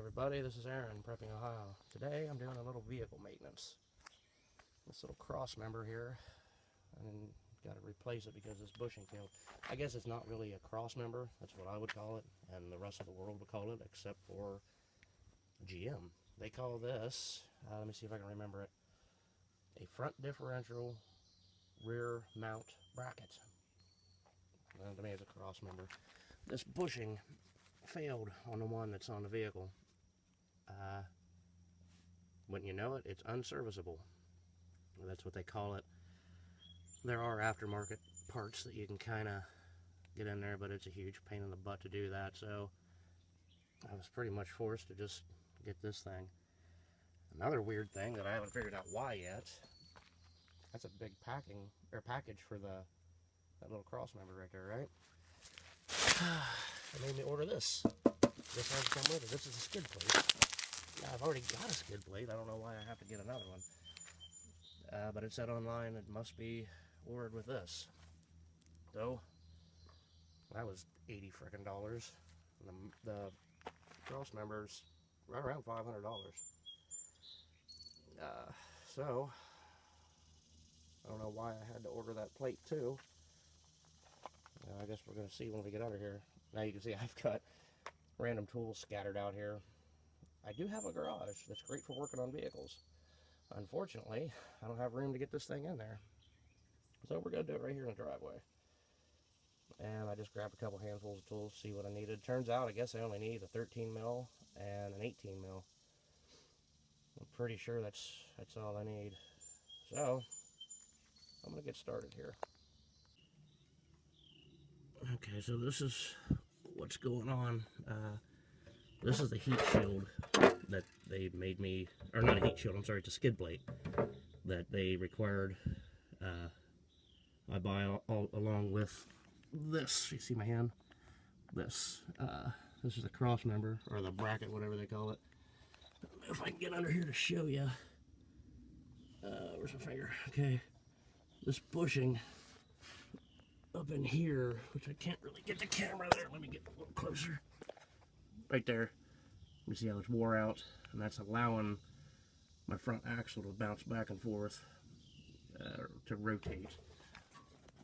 everybody, this is Aaron, Prepping Ohio. Today I'm doing a little vehicle maintenance. This little cross member here, and got to replace it because this bushing failed. I guess it's not really a cross member, that's what I would call it, and the rest of the world would call it, except for GM. They call this, let me see if I can remember it, a front differential rear mount bracket. And to me it's a cross member. This bushing failed on the one that's on the vehicle. Wouldn't you know it, it's unserviceable. That's what they call it. There are aftermarket parts that you can kind of get in there, but it's a huge pain in the butt to do that, so I was pretty much forced to just get this thing. Another weird thing that I haven't figured out why yet, that's a big package for that little cross member right there, right? They made me order this. This has to come with it. This is a skid plate. Now, I've already got a skid plate. I don't know why I have to get another one. But it said online it must be ordered with this. So, that was $80 frickin' dollars. The cross member's right around $500. So, I don't know why I had to order that plate too. I guess we're going to see when we get under here. Now you can see I've got random tools scattered out here. I do have a garage that's great for working on vehicles. Unfortunately, I don't have room to get this thing in there. So we're going to do it right here in the driveway. And I just grabbed a couple handfuls of tools to see what I needed. Turns out, I guess I only need a 13 mil and an 18 mil. I'm pretty sure that's all I need. So, I'm going to get started here. Okay, so this is what's going on. This is the heat shield that they made me, or not a heat shield, I'm sorry, it's a skid plate that they required I buy all along with this. You see my hand? This is a cross member, or the bracket, whatever they call it. I don't know if I can get under here to show you. Where's my finger? Okay, this bushing up in here, which I can't really get the camera there. Let me get a little closer. Right there. You see how it's wore out, and that's allowing my front axle to bounce back and forth, to rotate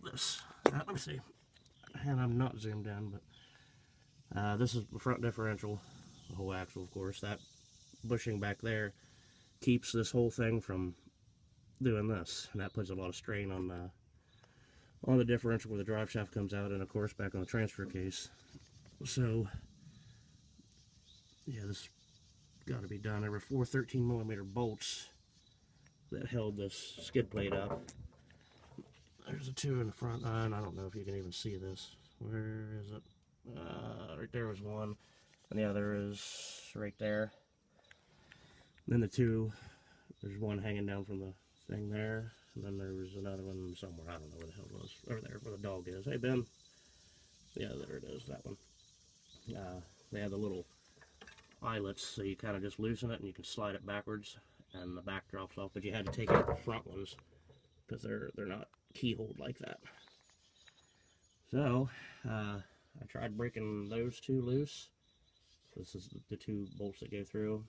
this. Let me see. And I'm not zoomed in, but this is the front differential, the whole axle, of course. That bushing back there keeps this whole thing from doing this, and that puts a lot of strain on the differential where the drive shaft comes out, and of course back on the transfer case. So yeah, this got to be done. There were 4 13mm bolts that held this skid plate up. There's a 2 in the front, and I don't know if you can even see this. Where is it? Right there was one, and the other is right there. And then the 2, there's one hanging down from the thing there, and then there was another one somewhere. I don't know where the hell it was. Over there, where the dog is. Hey, Ben. Yeah, there it is, that one. They have the little eyelets, so you kind of just loosen it and you can slide it backwards and the back drops off, but you had to take out the front ones because they're not keyholed like that. So I tried breaking those 2 loose. This is the 2 bolts that go through.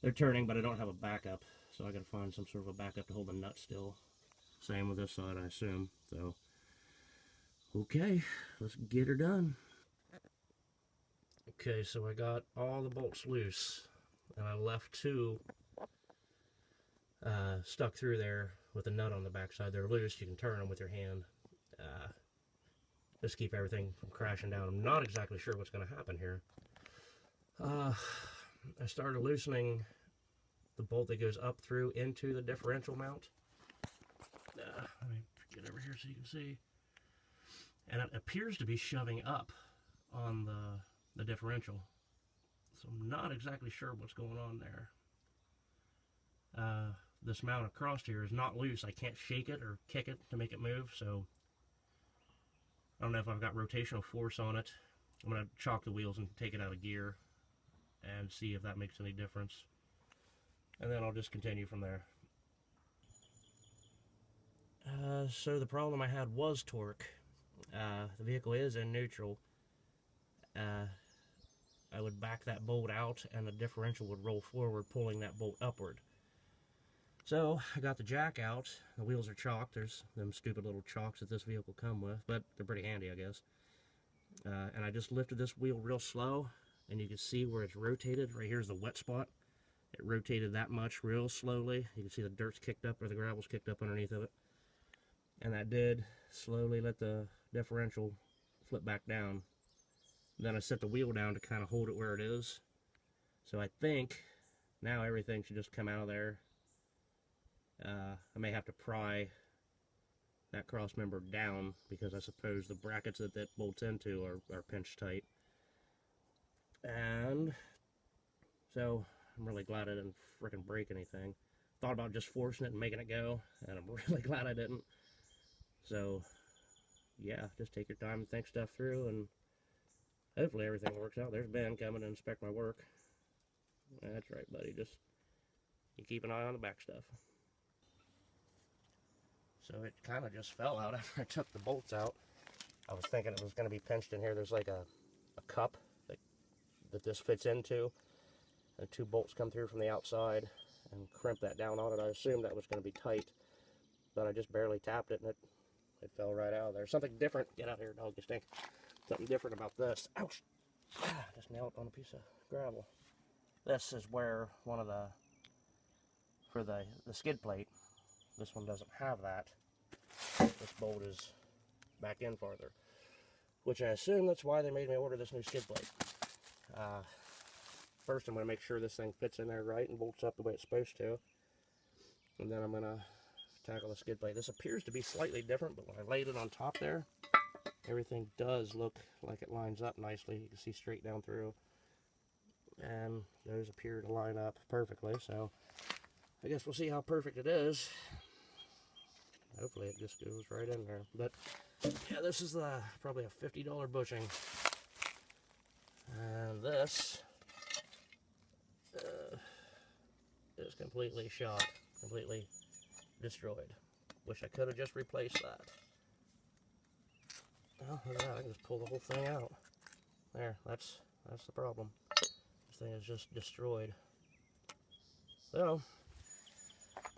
They're turning, but I don't have a backup, so I gotta find some sort of a backup to hold the nut still. Same with this side, I assume. So okay, let's get her done. Okay, so I got all the bolts loose, and I left 2 stuck through there with a nut on the backside. They're loose, you can turn them with your hand. Just keep everything from crashing down. I'm not exactly sure what's going to happen here. I started loosening the bolt that goes up through into the differential mount. Let me get over here so you can see. And it appears to be shoving up on the differential. So I'm not exactly sure what's going on there. This mount across here is not loose. I can't shake it or kick it to make it move, so I don't know if I've got rotational force on it. I'm going to chalk the wheels and take it out of gear and see if that makes any difference. And then I'll just continue from there. So the problem I had was torque. The vehicle is in neutral. I would back that bolt out and the differential would roll forward, pulling that bolt upward. So I got the jack out. The wheels are chalked. There's them stupid little chocks that this vehicle come with, but they're pretty handy, I guess. And I just lifted this wheel real slow, and you can see where it's rotated. Right here's the wet spot. It rotated that much real slowly. You can see the dirt's kicked up, or the gravel's kicked up underneath of it. And that did slowly let the differential flip back down. Then I set the wheel down to kind of hold it where it is. So I think now everything should just come out of there. I may have to pry that cross member down because I suppose the brackets that that bolts into are pinched tight. And so I'm really glad I didn't frickin' break anything. Thought about just forcing it and making it go, and I'm really glad I didn't. So yeah, just take your time and think stuff through, and hopefully everything works out. There's Ben coming to inspect my work. That's right, buddy. Just you keep an eye on the back stuff. So it kind of just fell out after I took the bolts out. I was thinking it was going to be pinched in here. There's like a cup that this fits into. And 2 bolts come through from the outside and crimp that down on it. I assumed that was going to be tight, but I just barely tapped it and it fell right out of there. Something different. Get out of here, dog, you stink. Something different about this. Ouch! Just nailed it on a piece of gravel. This is where one of the, for the skid plate, this one doesn't have that. This bolt is back in farther, which I assume that's why they made me order this new skid plate. First I'm going to make sure this thing fits in there right and bolts up the way it's supposed to. And then I'm going to tackle the skid plate. This appears to be slightly different, but when I laid it on top there, everything does look like it lines up nicely. You can see straight down through. And those appear to line up perfectly, so I guess we'll see how perfect it is. Hopefully it just goes right in there. But yeah, this is probably a $50 bushing. And this is completely shot, completely destroyed. Wish I could have just replaced that. Oh, look at that, I can just pull the whole thing out. There, that's the problem. This thing is just destroyed. So,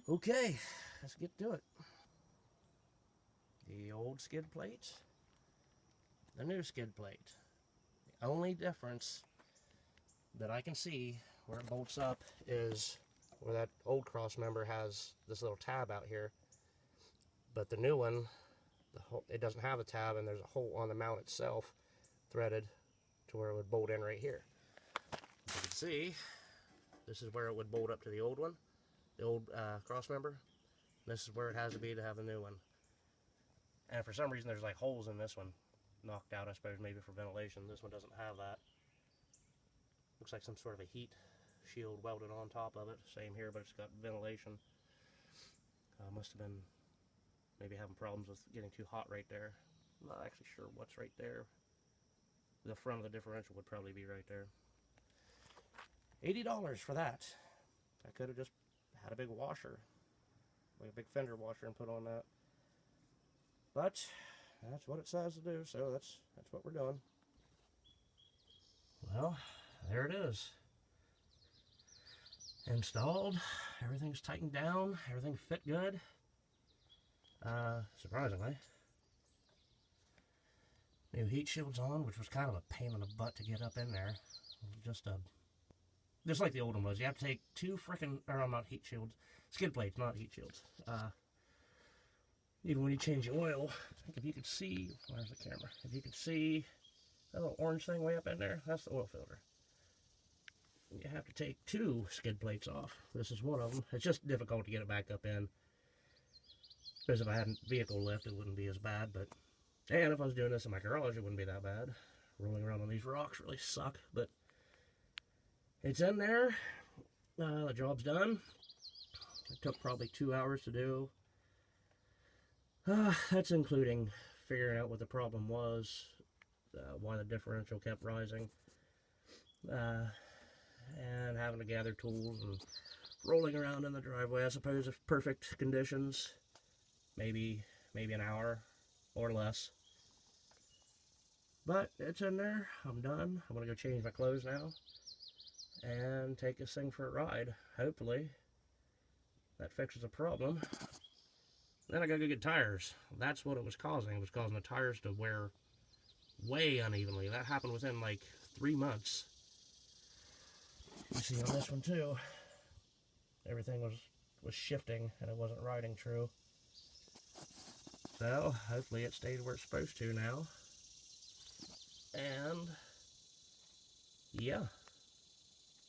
okay, let's get to it. The old skid plate, the new skid plate. The only difference that I can see where it bolts up is where that old cross member has this little tab out here, but the new one, it doesn't have a tab, and there's a hole on the mount itself threaded to where it would bolt in right here. You can see this is where it would bolt up to the old one, the old cross member. This is where it has to be to have the new one. And for some reason there's like holes in this one, knocked out, I suppose maybe for ventilation. This one doesn't have that. Looks like some sort of a heat shield welded on top of it. Same here, but it's got ventilation. Must have been maybe having problems with getting too hot right there. I'm not actually sure what's right there. The front of the differential would probably be right there. $80 for that. I could have just had a big washer, like a big fender washer, and put on that. But that's what it says to do, so that's what we're doing. Well, there it is. Installed. Everything's tightened down. Everything fit good. Surprisingly. New heat shields on, which was kind of a pain in the butt to get up in there. Just like the old one was. You have to take 2 freaking, or not heat shields, skid plates, not heat shields. Even when you change the oil, I think if you could see, where's the camera? If you could see that little orange thing way up in there, that's the oil filter. You have to take 2 skid plates off. This is one of them. It's just difficult to get it back up in. Because if I had a vehicle lift, it wouldn't be as bad. And if I was doing this in my garage, it wouldn't be that bad. Rolling around on these rocks really suck. But it's in there. The job's done. It took probably 2 hours to do. That's including figuring out what the problem was, why the differential kept rising, and having to gather tools and rolling around in the driveway. I suppose if perfect conditions, maybe an hour or less. But it's in there. I'm done. I'm going to go change my clothes now and take this thing for a ride. Hopefully that fixes the problem. Then I got to go get tires. That's what it was causing. It was causing the tires to wear way unevenly. That happened within like 3 months. You see on this one too, everything was shifting and it wasn't riding true. So hopefully it stayed where it's supposed to now. And yeah.